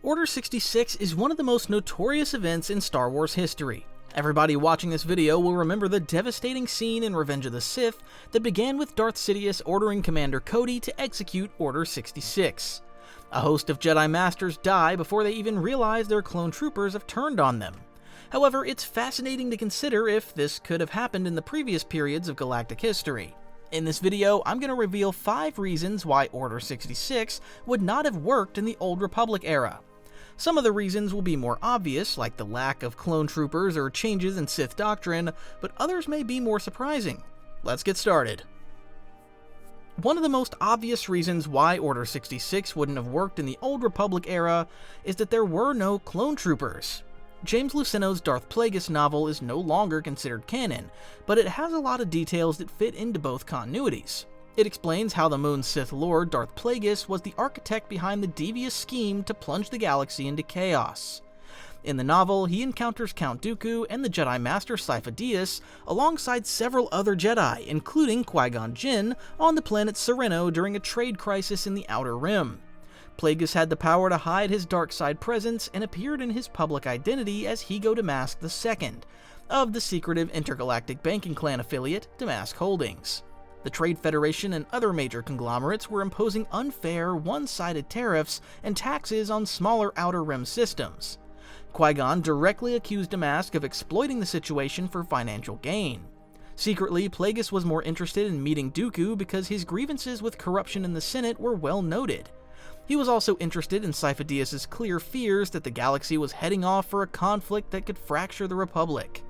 Order 66 is one of the most notorious events in Star Wars history. Everybody watching this video will remember the devastating scene in Revenge of the Sith that began with Darth Sidious ordering Commander Cody to execute Order 66. A host of Jedi Masters die before they even realize their clone troopers have turned on them. However, it's fascinating to consider if this could have happened in the previous periods of galactic history. In this video, I'm going to reveal 5 reasons why Order 66 would not have worked in the Old Republic era. Some of the reasons will be more obvious, like the lack of clone troopers or changes in Sith doctrine, but others may be more surprising. Let's get started. One of the most obvious reasons why Order 66 wouldn't have worked in the Old Republic era is that there were no clone troopers. James Luceno's Darth Plagueis novel is no longer considered canon, but it has a lot of details that fit into both continuities. It explains how the Moon's Sith Lord, Darth Plagueis, was the architect behind the devious scheme to plunge the galaxy into chaos. In the novel, he encounters Count Dooku and the Jedi Master Sifo-Dyas, alongside several other Jedi, including Qui-Gon Jinn, on the planet Sereno during a trade crisis in the Outer Rim. Plagueis had the power to hide his dark side presence and appeared in his public identity as Higo Damask II, of the secretive intergalactic banking clan affiliate Damask Holdings. The Trade Federation and other major conglomerates were imposing unfair, one-sided tariffs and taxes on smaller Outer Rim systems. Qui-Gon directly accused Damask of exploiting the situation for financial gain. Secretly, Plagueis was more interested in meeting Dooku because his grievances with corruption in the Senate were well noted. He was also interested in Sifo-Dyas' clear fears that the galaxy was heading off for a conflict that could fracture the Republic.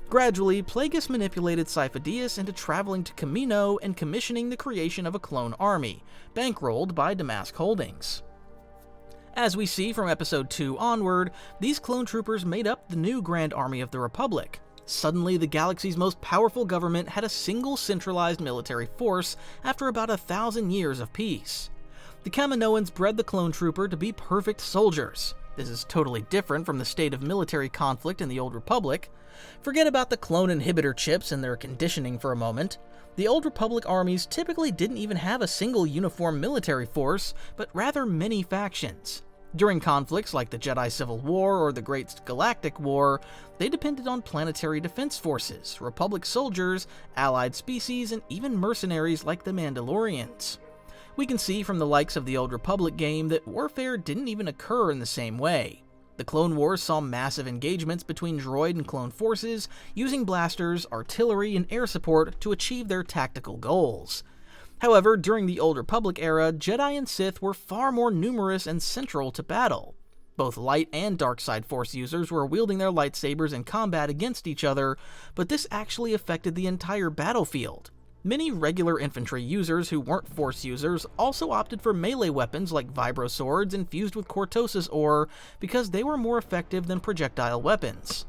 Gradually, Plagueis manipulated Sifo-Dyas into traveling to Kamino and commissioning the creation of a clone army, bankrolled by Damask Holdings. As we see from Episode 2 onward, these clone troopers made up the new Grand Army of the Republic. Suddenly, the galaxy's most powerful government had a single centralized military force after about 1,000 years of peace. The Kaminoans bred the clone trooper to be perfect soldiers. This is totally different from the state of military conflict in the Old Republic. Forget about the clone inhibitor chips and their conditioning for a moment. The Old Republic armies typically didn't even have a single uniform military force, but rather many factions. During conflicts like the Jedi Civil War or the Great Galactic War, they depended on planetary defense forces, Republic soldiers, allied species, and even mercenaries like the Mandalorians. We can see from the likes of the Old Republic game that warfare didn't even occur in the same way. The Clone Wars saw massive engagements between droid and clone forces, using blasters, artillery, and air support to achieve their tactical goals. However, during the Old Republic era, Jedi and Sith were far more numerous and central to battle. Both light and dark side force users were wielding their lightsabers in combat against each other, but this actually affected the entire battlefield. Many regular infantry users who weren't Force users also opted for melee weapons like vibro swords infused with Cortosis ore because they were more effective than projectile weapons.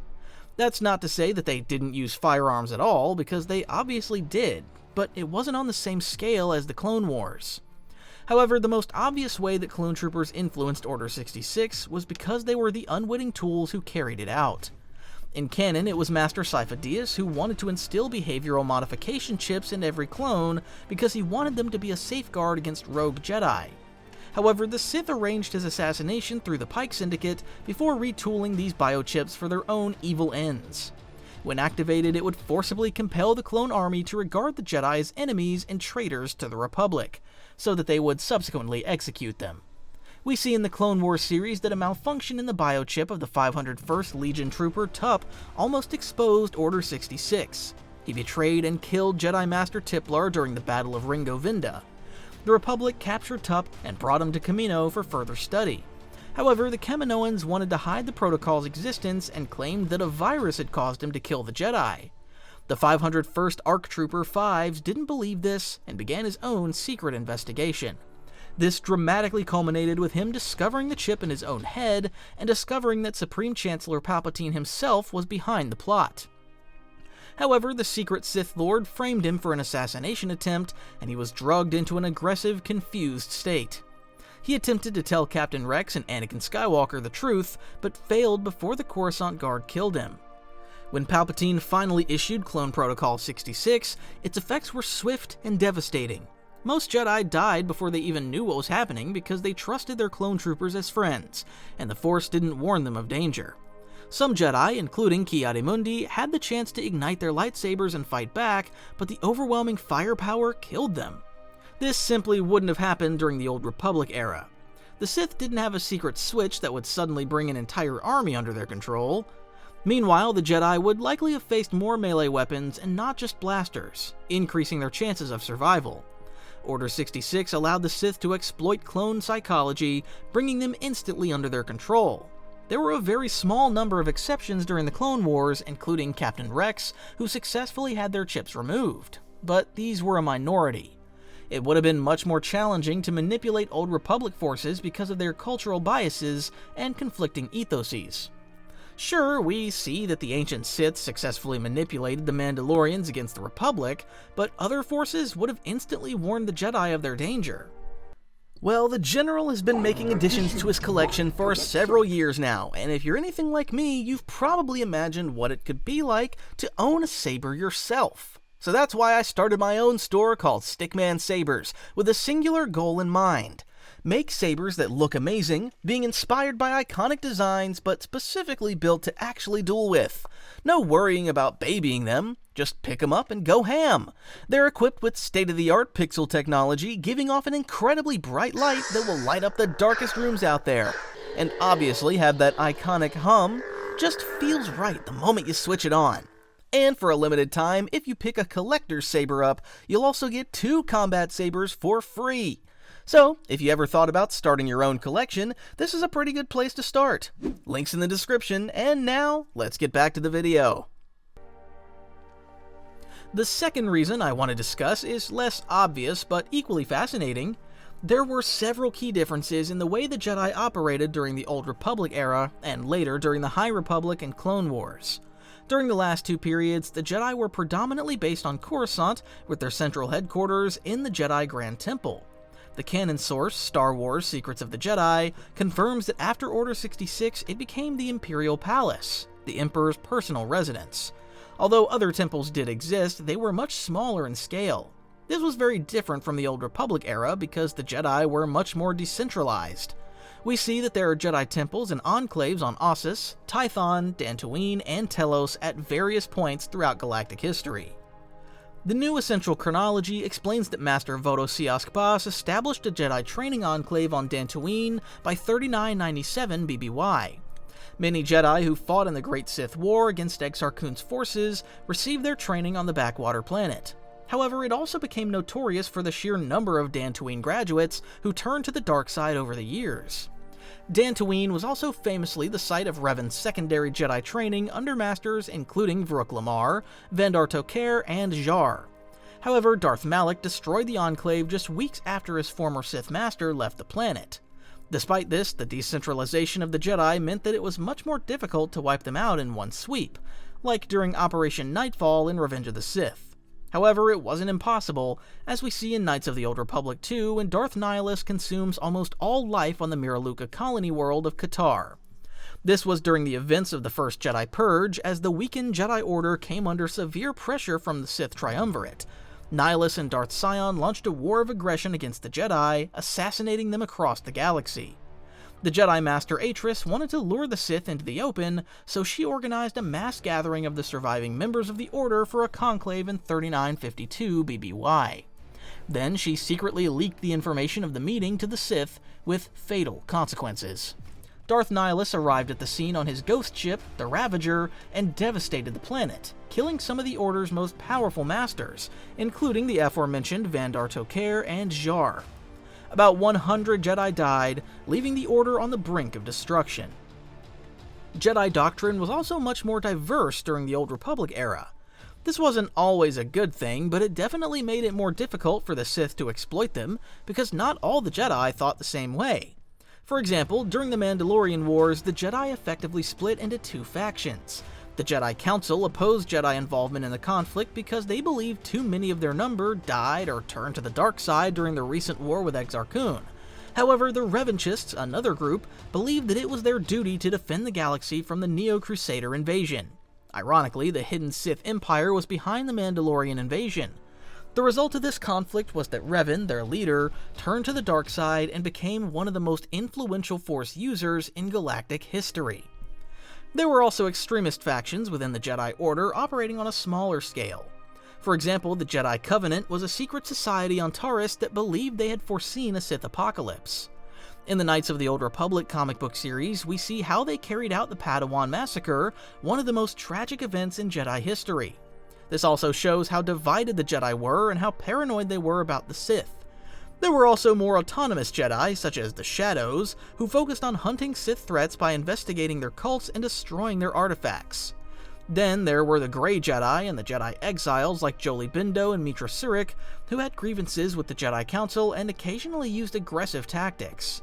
That's not to say that they didn't use firearms at all, because they obviously did, but it wasn't on the same scale as the Clone Wars. However, the most obvious way that clone troopers influenced Order 66 was because they were the unwitting tools who carried it out. In canon, it was Master Sifo-Dyas who wanted to instill behavioral modification chips in every clone because he wanted them to be a safeguard against rogue Jedi. However, the Sith arranged his assassination through the Pike Syndicate before retooling these biochips for their own evil ends. When activated, it would forcibly compel the clone army to regard the Jedi as enemies and traitors to the Republic, so that they would subsequently execute them. We see in the Clone Wars series that a malfunction in the biochip of the 501st Legion Trooper Tup almost exposed Order 66. He betrayed and killed Jedi Master Tiplar during the Battle of Ringo Vinda. The Republic captured Tup and brought him to Kamino for further study. However, the Kaminoans wanted to hide the protocol's existence and claimed that a virus had caused him to kill the Jedi. The 501st ARC Trooper 5s didn't believe this and began his own secret investigation. This dramatically culminated with him discovering the chip in his own head and discovering that Supreme Chancellor Palpatine himself was behind the plot. However, the secret Sith Lord framed him for an assassination attempt, and he was drugged into an aggressive, confused state. He attempted to tell Captain Rex and Anakin Skywalker the truth, but failed before the Coruscant Guard killed him. When Palpatine finally issued Clone Protocol 66, its effects were swift and devastating. Most Jedi died before they even knew what was happening because they trusted their clone troopers as friends, and the Force didn't warn them of danger. Some Jedi, including Ki-Adi-Mundi, had the chance to ignite their lightsabers and fight back, but the overwhelming firepower killed them. This simply wouldn't have happened during the Old Republic era. The Sith didn't have a secret switch that would suddenly bring an entire army under their control. Meanwhile, the Jedi would likely have faced more melee weapons and not just blasters, increasing their chances of survival. Order 66 allowed the Sith to exploit clone psychology, bringing them instantly under their control. There were a very small number of exceptions during the Clone Wars, including Captain Rex, who successfully had their chips removed, but these were a minority. It would have been much more challenging to manipulate Old Republic forces because of their cultural biases and conflicting ethoses. Sure, we see that the ancient Sith successfully manipulated the Mandalorians against the Republic, but other forces would have instantly warned the Jedi of their danger. Well, the General has been making additions to his collection for several years now, and if you're anything like me, you've probably imagined what it could be like to own a saber yourself. So that's why I started my own store called Stickman Sabers, with a singular goal in mind. Make sabers that look amazing, being inspired by iconic designs, but specifically built to actually duel with. No worrying about babying them, just pick them up and go ham. They're equipped with state-of-the-art pixel technology, giving off an incredibly bright light that will light up the darkest rooms out there. And obviously have that iconic hum, just feels right the moment you switch it on. And for a limited time, if you pick a collector's saber up, you'll also get 2 combat sabers for free. So, if you ever thought about starting your own collection, this is a pretty good place to start. Links in the description, and now, let's get back to the video. The second reason I want to discuss is less obvious, but equally fascinating. There were several key differences in the way the Jedi operated during the Old Republic era, and later during the High Republic and Clone Wars. During the last 2 periods, the Jedi were predominantly based on Coruscant, with their central headquarters in the Jedi Grand Temple. The canon source, Star Wars: Secrets of the Jedi, confirms that after Order 66 it became the Imperial Palace, the Emperor's personal residence. Although other temples did exist, they were much smaller in scale. This was very different from the Old Republic era because the Jedi were much more decentralized. We see that there are Jedi temples and enclaves on Ossus, Tython, Dantooine, and Telos at various points throughout galactic history. The new Essential Chronology explains that Master Voto Siask Bas established a Jedi training enclave on Dantooine by 3997 BBY. Many Jedi who fought in the Great Sith War against Exar Kun's forces received their training on the backwater planet. However, it also became notorious for the sheer number of Dantooine graduates who turned to the dark side over the years. Dantooine was also famously the site of Revan's secondary Jedi training under masters including Varuk Lamar, Vandar Tok'er, and Jar. However, Darth Malak destroyed the Enclave just weeks after his former Sith master left the planet. Despite this, the decentralization of the Jedi meant that it was much more difficult to wipe them out in one sweep, like during Operation Nightfall in Revenge of the Sith. However, it wasn't impossible, as we see in Knights of the Old Republic 2 when Darth Nihilus consumes almost all life on the Miraluka colony world of Qatar. This was during the events of the First Jedi Purge, as the weakened Jedi Order came under severe pressure from the Sith Triumvirate. Nihilus and Darth Sion launched a war of aggression against the Jedi, assassinating them across the galaxy. The Jedi Master Atris wanted to lure the Sith into the open, so she organized a mass gathering of the surviving members of the Order for a conclave in 3952 BBY. Then she secretly leaked the information of the meeting to the Sith, with fatal consequences. Darth Nihilus arrived at the scene on his ghost ship, the Ravager, and devastated the planet, killing some of the Order's most powerful masters, including the aforementioned Vandar Tok'er and Jar. About 100 Jedi died, leaving the Order on the brink of destruction. Jedi doctrine was also much more diverse during the Old Republic era. This wasn't always a good thing, but it definitely made it more difficult for the Sith to exploit them, because not all the Jedi thought the same way. For example, during the Mandalorian Wars, the Jedi effectively split into 2 factions. The Jedi Council opposed Jedi involvement in the conflict because they believed too many of their number died or turned to the dark side during the recent war with Exar Kun. However, the Revanchists, another group, believed that it was their duty to defend the galaxy from the Neo-Crusader invasion. Ironically, the hidden Sith Empire was behind the Mandalorian invasion. The result of this conflict was that Revan, their leader, turned to the dark side and became one of the most influential Force users in galactic history. There were also extremist factions within the Jedi Order operating on a smaller scale. For example, the Jedi Covenant was a secret society on Taurus that believed they had foreseen a Sith apocalypse. In the Knights of the Old Republic comic book series, we see how they carried out the Padawan Massacre, one of the most tragic events in Jedi history. This also shows how divided the Jedi were and how paranoid they were about the Sith. There were also more autonomous Jedi, such as the Shadows, who focused on hunting Sith threats by investigating their cults and destroying their artifacts. Then there were the Grey Jedi and the Jedi Exiles like Jolee Bindo and Mitra Surik, who had grievances with the Jedi Council and occasionally used aggressive tactics.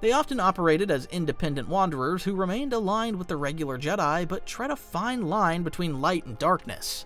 They often operated as independent wanderers who remained aligned with the regular Jedi but tread a fine line between light and darkness.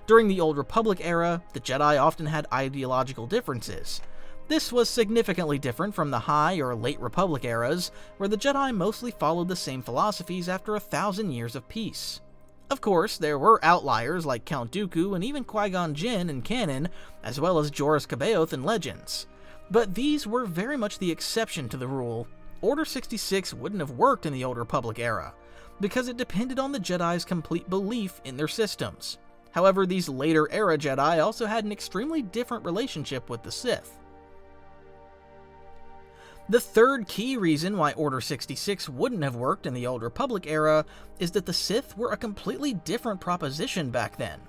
During the Old Republic era, the Jedi often had ideological differences. This was significantly different from the High or Late Republic eras, where the Jedi mostly followed the same philosophies after 1,000 years of peace. Of course, there were outliers like Count Dooku and even Qui-Gon Jinn in canon, as well as Joruus C'baoth in Legends. But these were very much the exception to the rule. Order 66 wouldn't have worked in the Old Republic era, because it depended on the Jedi's complete belief in their systems. However, these later era Jedi also had an extremely different relationship with the Sith. The third key reason why Order 66 wouldn't have worked in the Old Republic era is that the Sith were a completely different proposition back then.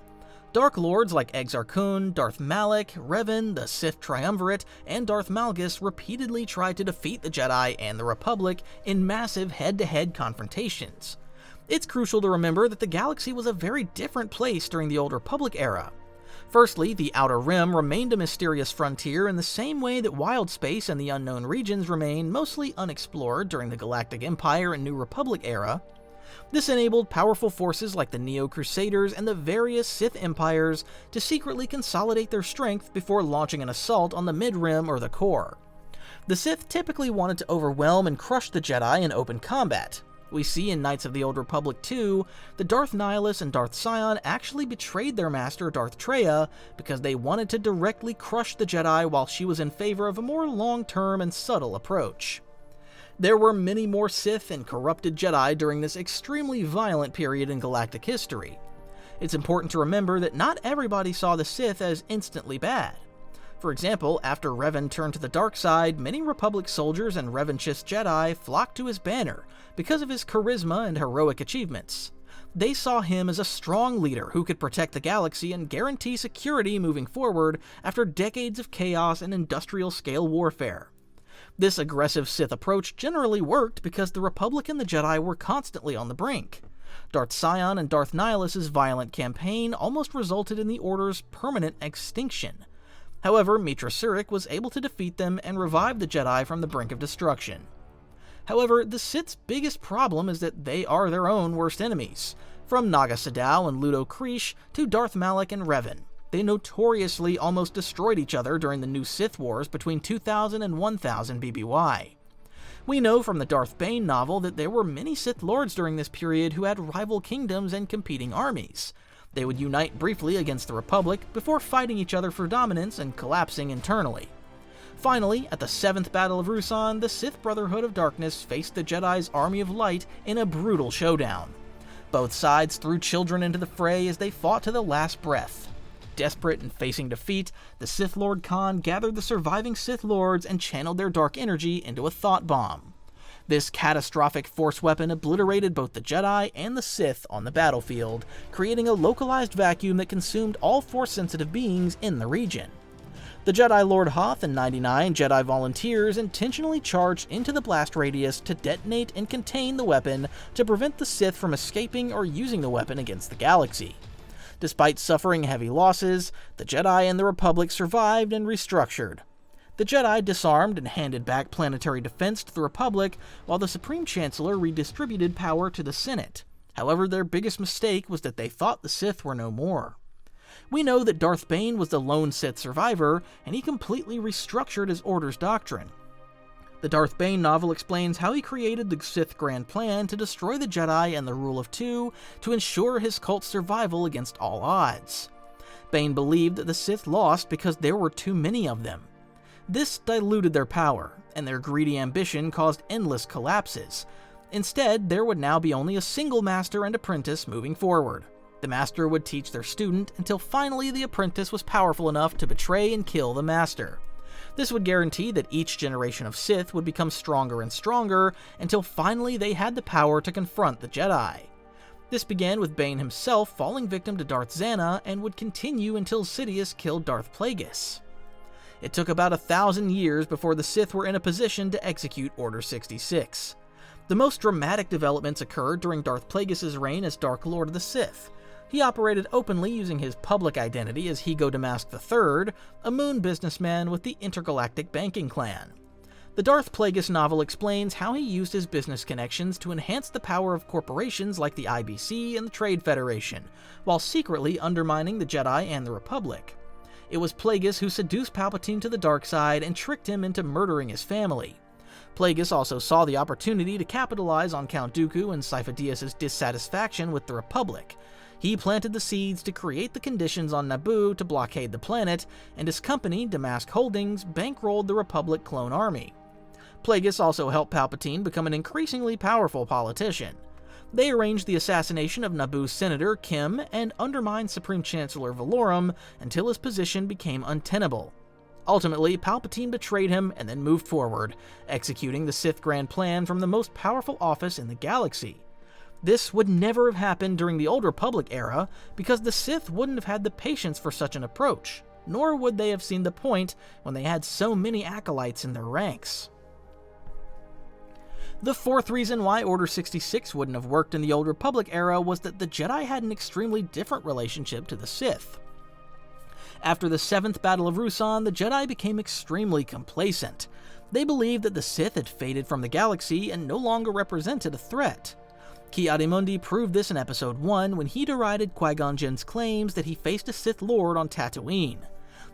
Dark Lords like Exar Kun, Darth Malak, Revan, the Sith Triumvirate, and Darth Malgus repeatedly tried to defeat the Jedi and the Republic in massive head-to-head confrontations. It's crucial to remember that the galaxy was a very different place during the Old Republic era. Firstly, the Outer Rim remained a mysterious frontier in the same way that wild space and the unknown regions remained mostly unexplored during the Galactic Empire and New Republic era. This enabled powerful forces like the Neo-Crusaders and the various Sith empires to secretly consolidate their strength before launching an assault on the Mid-Rim or the core. The Sith typically wanted to overwhelm and crush the Jedi in open combat. We see in Knights of the Old Republic 2 that Darth Nihilus and Darth Sion actually betrayed their master Darth Traya because they wanted to directly crush the Jedi while she was in favor of a more long-term and subtle approach. There were many more Sith and corrupted Jedi during this extremely violent period in galactic history. It's important to remember that not everybody saw the Sith as instantly bad. For example, after Revan turned to the dark side, many Republic soldiers and Revanchist Jedi flocked to his banner because of his charisma and heroic achievements. They saw him as a strong leader who could protect the galaxy and guarantee security moving forward after decades of chaos and industrial-scale warfare. This aggressive Sith approach generally worked because the Republic and the Jedi were constantly on the brink. Darth Sion and Darth Nihilus's violent campaign almost resulted in the Order's permanent extinction. However, Mitra Surik was able to defeat them and revive the Jedi from the brink of destruction. However, the Sith's biggest problem is that they are their own worst enemies. From Naga Sadow and Ludo Krish to Darth Malak and Revan, they notoriously almost destroyed each other during the new Sith Wars between 2000 and 1000 BBY. We know from the Darth Bane novel that there were many Sith Lords during this period who had rival kingdoms and competing armies. They would unite briefly against the Republic before fighting each other for dominance and collapsing internally. Finally, at the 7th Battle of Ruusan, the Sith Brotherhood of Darkness faced the Jedi's Army of Light in a brutal showdown. Both sides threw children into the fray as they fought to the last breath. Desperate and facing defeat, the Sith Lord Khan gathered the surviving Sith Lords and channeled their dark energy into a thought bomb. This catastrophic Force weapon obliterated both the Jedi and the Sith on the battlefield, creating a localized vacuum that consumed all Force-sensitive beings in the region. The Jedi Lord Hoth and 99 Jedi volunteers intentionally charged into the blast radius to detonate and contain the weapon to prevent the Sith from escaping or using the weapon against the galaxy. Despite suffering heavy losses, the Jedi and the Republic survived and restructured. The Jedi disarmed and handed back planetary defense to the Republic, while the Supreme Chancellor redistributed power to the Senate. However, their biggest mistake was that they thought the Sith were no more. We know that Darth Bane was the lone Sith survivor, and he completely restructured his Order's doctrine. The Darth Bane novel explains how he created the Sith Grand Plan to destroy the Jedi and the Rule of Two to ensure his cult's survival against all odds. Bane believed that the Sith lost because there were too many of them. This diluted their power, and their greedy ambition caused endless collapses. Instead, there would now be only a single master and apprentice moving forward. The master would teach their student until finally the apprentice was powerful enough to betray and kill the master. This would guarantee that each generation of Sith would become stronger and stronger until finally they had the power to confront the Jedi. This began with Bane himself falling victim to Darth Xana and would continue until Sidious killed Darth Plagueis. It took about 1,000 years before the Sith were in a position to execute Order 66. The most dramatic developments occurred during Darth Plagueis' reign as Dark Lord of the Sith. He operated openly using his public identity as Higo Damask III, a moon businessman with the Intergalactic Banking Clan. The Darth Plagueis novel explains how he used his business connections to enhance the power of corporations like the IBC and the Trade Federation, while secretly undermining the Jedi and the Republic. It was Plagueis who seduced Palpatine to the dark side and tricked him into murdering his family. Plagueis also saw the opportunity to capitalize on Count Dooku and Sifo-Dyas' dissatisfaction with the Republic. He planted the seeds to create the conditions on Naboo to blockade the planet, and his company, Damask Holdings, bankrolled the Republic clone army. Plagueis also helped Palpatine become an increasingly powerful politician. They arranged the assassination of Naboo's senator, Kim, and undermined Supreme Chancellor Valorum until his position became untenable. Ultimately, Palpatine betrayed him and then moved forward, executing the Sith Grand Plan from the most powerful office in the galaxy. This would never have happened during the Old Republic era because the Sith wouldn't have had the patience for such an approach, nor would they have seen the point when they had so many acolytes in their ranks. The fourth reason why Order 66 wouldn't have worked in the Old Republic era was that the Jedi had an extremely different relationship to the Sith. After the 7th Battle of Ruusan, the Jedi became extremely complacent. They believed that the Sith had faded from the galaxy and no longer represented a threat. Ki-Adi-Mundi proved this in Episode 1 when he derided Qui-Gon Jinn's claims that he faced a Sith Lord on Tatooine.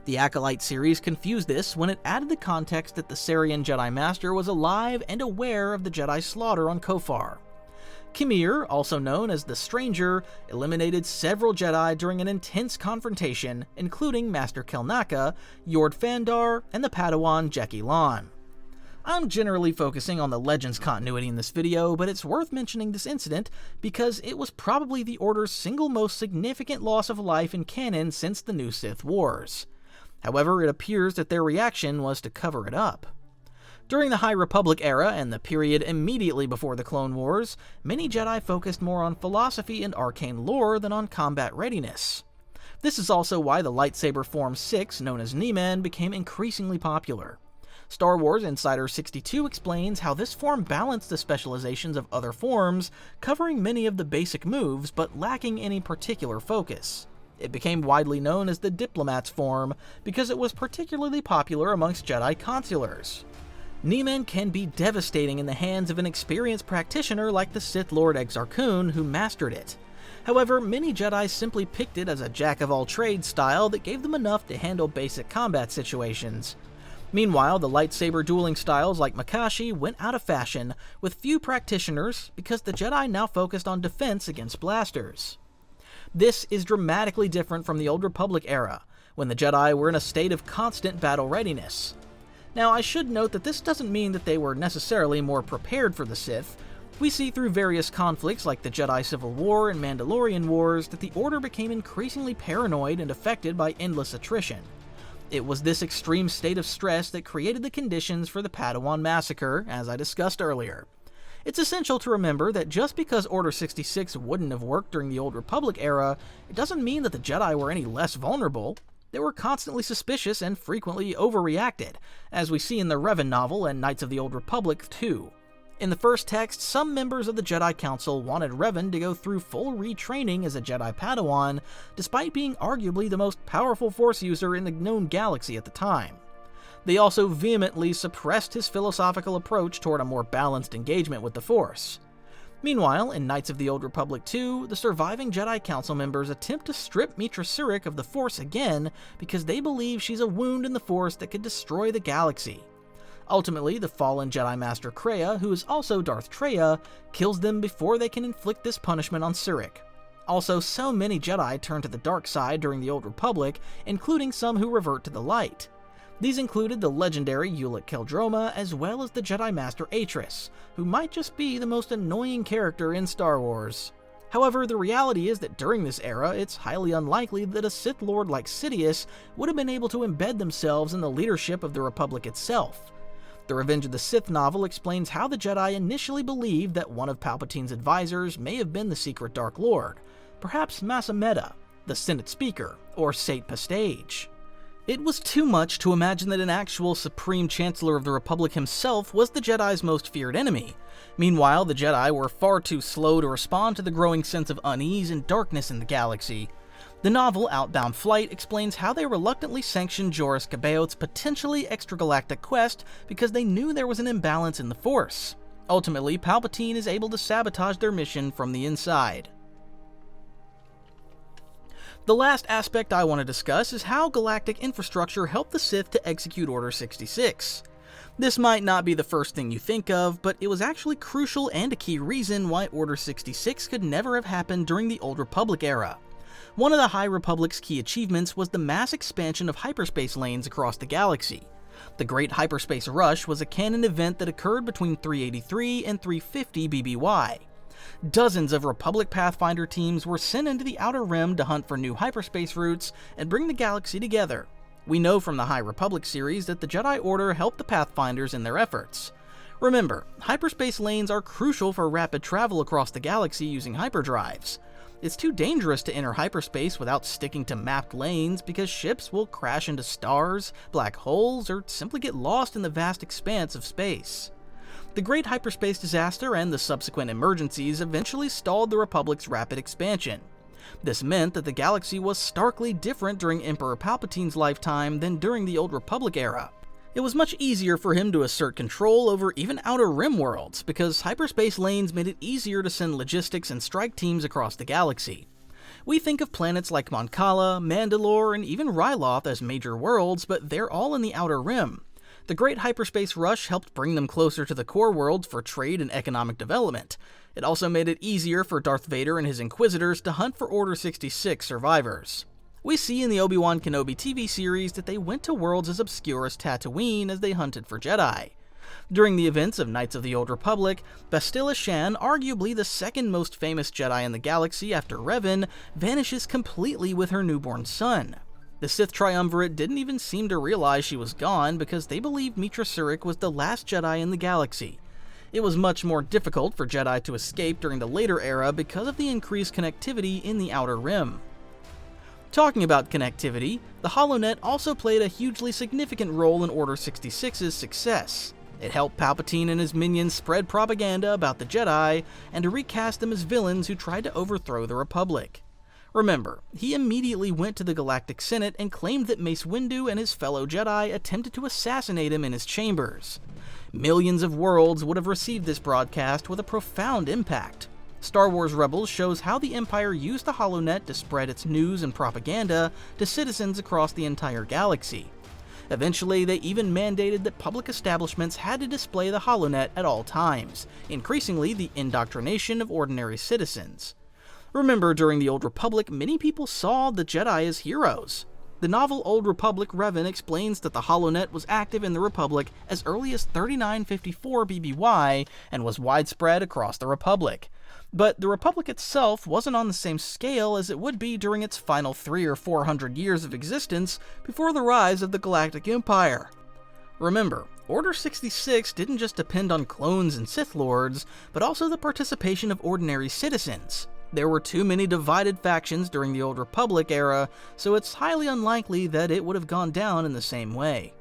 The Acolyte series confused this when it added the context that the Sarian Jedi Master was alive and aware of the Jedi slaughter on Kofar. Kimir, also known as the Stranger, eliminated several Jedi during an intense confrontation, including Master Kelnaka, Yord Fandar, and the Padawan Jeki Lon. I'm generally focusing on the Legends continuity in this video, but it's worth mentioning this incident because it was probably the Order's single most significant loss of life in canon since the New Sith Wars. However, it appears that their reaction was to cover it up. During the High Republic era and the period immediately before the Clone Wars, many Jedi focused more on philosophy and arcane lore than on combat readiness. This is also why the lightsaber Form 6, known as Nieman, became increasingly popular. Star Wars Insider 62 explains how this form balanced the specializations of other forms, covering many of the basic moves but lacking any particular focus. It became widely known as the Diplomat's form because it was particularly popular amongst Jedi consulars. Nieman can be devastating in the hands of an experienced practitioner like the Sith Lord Exar Kun, who mastered it. However, many Jedi simply picked it as a jack-of-all-trades style that gave them enough to handle basic combat situations. Meanwhile, the lightsaber dueling styles like Makashi went out of fashion, with few practitioners because the Jedi now focused on defense against blasters. This is dramatically different from the Old Republic era, when the Jedi were in a state of constant battle readiness. Now, I should note that this doesn't mean that they were necessarily more prepared for the Sith. We see through various conflicts like the Jedi Civil War and Mandalorian Wars that the Order became increasingly paranoid and affected by endless attrition. It was this extreme state of stress that created the conditions for the Padawan Massacre, as I discussed earlier. It's essential to remember that just because Order 66 wouldn't have worked during the Old Republic era, it doesn't mean that the Jedi were any less vulnerable. They were constantly suspicious and frequently overreacted, as we see in the Revan novel and Knights of the Old Republic too. In the first text, some members of the Jedi Council wanted Revan to go through full retraining as a Jedi Padawan, despite being arguably the most powerful Force user in the known galaxy at the time. They also vehemently suppressed his philosophical approach toward a more balanced engagement with the Force. Meanwhile, in Knights of the Old Republic 2, the surviving Jedi Council members attempt to strip Mitra Surik of the Force again because they believe she's a wound in the Force that could destroy the galaxy. Ultimately, the fallen Jedi Master Kreia, who is also Darth Traya, kills them before they can inflict this punishment on Surik. Also, so many Jedi turned to the dark side during the Old Republic, including some who revert to the light. These included the legendary Ulic Qel-Droma, as well as the Jedi Master Atris, who might just be the most annoying character in Star Wars. However, the reality is that during this era, it's highly unlikely that a Sith Lord like Sidious would have been able to embed themselves in the leadership of the Republic itself. The Revenge of the Sith novel explains how the Jedi initially believed that one of Palpatine's advisors may have been the secret Dark Lord, perhaps Mas Amedda, the Senate Speaker, or Sate Pastage. It was too much to imagine that an actual Supreme Chancellor of the Republic himself was the Jedi's most feared enemy. Meanwhile, the Jedi were far too slow to respond to the growing sense of unease and darkness in the galaxy. The novel Outbound Flight explains how they reluctantly sanctioned Joruus C'baoth's potentially extragalactic quest because they knew there was an imbalance in the Force. Ultimately, Palpatine is able to sabotage their mission from the inside. The last aspect I want to discuss is how galactic infrastructure helped the Sith to execute Order 66. This might not be the first thing you think of, but it was actually crucial and a key reason why Order 66 could never have happened during the Old Republic era. One of the High Republic's key achievements was the mass expansion of hyperspace lanes across the galaxy. The Great Hyperspace Rush was a canon event that occurred between 383 and 350 BBY. Dozens of Republic Pathfinder teams were sent into the Outer Rim to hunt for new hyperspace routes and bring the galaxy together. We know from the High Republic series that the Jedi Order helped the Pathfinders in their efforts. Remember, hyperspace lanes are crucial for rapid travel across the galaxy using hyperdrives. It's too dangerous to enter hyperspace without sticking to mapped lanes because ships will crash into stars, black holes, or simply get lost in the vast expanse of space. The Great Hyperspace Disaster and the subsequent emergencies eventually stalled the Republic's rapid expansion. This meant that the galaxy was starkly different during Emperor Palpatine's lifetime than during the Old Republic era. It was much easier for him to assert control over even Outer Rim worlds, because hyperspace lanes made it easier to send logistics and strike teams across the galaxy. We think of planets like Mon Cala, Mandalore, and even Ryloth as major worlds, but they're all in the Outer Rim. The Great Hyperspace Rush helped bring them closer to the core worlds for trade and economic development. It also made it easier for Darth Vader and his Inquisitors to hunt for Order 66 survivors. We see in the Obi-Wan Kenobi TV series that they went to worlds as obscure as Tatooine as they hunted for Jedi. During the events of Knights of the Old Republic, Bastila Shan, arguably the second most famous Jedi in the galaxy after Revan, vanishes completely with her newborn son. The Sith Triumvirate didn't even seem to realize she was gone because they believed Mitra Surik was the last Jedi in the galaxy. It was much more difficult for Jedi to escape during the later era because of the increased connectivity in the Outer Rim. Talking about connectivity, the HoloNet also played a hugely significant role in Order 66's success. It helped Palpatine and his minions spread propaganda about the Jedi and to recast them as villains who tried to overthrow the Republic. Remember, he immediately went to the Galactic Senate and claimed that Mace Windu and his fellow Jedi attempted to assassinate him in his chambers. Millions of worlds would have received this broadcast with a profound impact. Star Wars Rebels shows how the Empire used the HoloNet to spread its news and propaganda to citizens across the entire galaxy. Eventually, they even mandated that public establishments had to display the HoloNet at all times, increasingly the indoctrination of ordinary citizens. Remember, during the Old Republic, many people saw the Jedi as heroes. The novel Old Republic Revan explains that the HoloNet was active in the Republic as early as 3954 BBY and was widespread across the Republic. But the Republic itself wasn't on the same scale as it would be during its final 300 or 400 years of existence before the rise of the Galactic Empire. Remember, Order 66 didn't just depend on clones and Sith Lords, but also the participation of ordinary citizens. There were too many divided factions during the Old Republic era, so it's highly unlikely that it would have gone down in the same way.